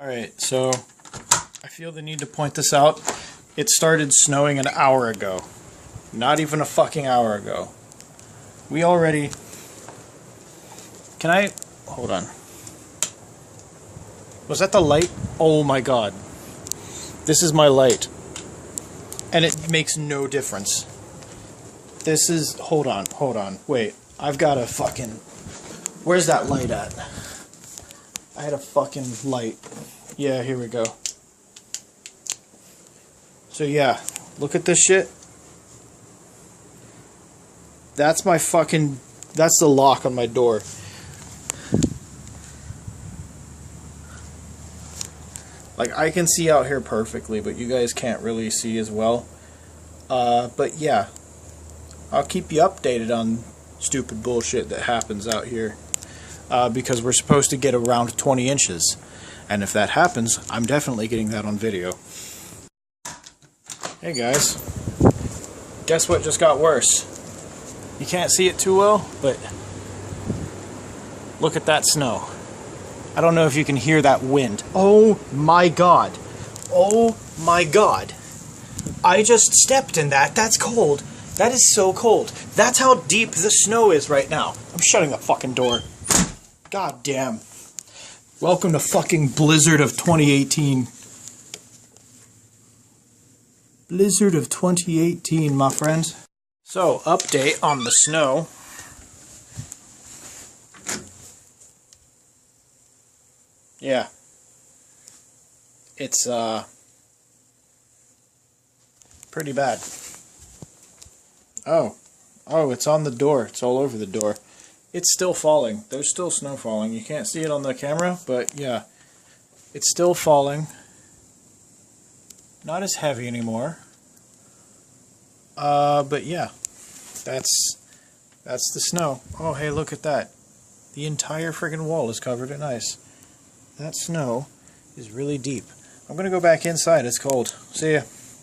Alright, so I feel the need to point this out. It started snowing an hour ago. Not even a fucking hour ago. We already... Can I... Hold on. Was that the light? Oh my god. This is my light. And it makes no difference. This is... Hold on. Wait. I've got a fucking... Where's that light at? I had a fucking light. Yeah, here we go. So yeah, look at this shit. That's my fucking... That's the lock on my door. Like, I can see out here perfectly, but you guys can't really see as well. But yeah, I'll keep you updated on stupid bullshit that happens out here. Because we're supposed to get around 20 inches. And if that happens, I'm definitely getting that on video. Hey guys. Guess what just got worse? You can't see it too well, but look at that snow. I don't know if you can hear that wind. Oh my god. Oh my god. I just stepped in that. That's cold. That is so cold. That's how deep the snow is right now. I'm shutting the fucking door. God damn. Welcome to fucking Blizzard of 2018. Blizzard of 2018, my friends. So, update on the snow. Yeah. It's, pretty bad. Oh, it's on the door. It's all over the door. It's still falling. There's still snow falling. You can't see it on the camera, but yeah. It's still falling. Not as heavy anymore. But yeah. That's the snow. Oh, hey, look at that. The entire friggin' wall is covered in ice. That snow is really deep. I'm gonna go back inside. It's cold. See ya.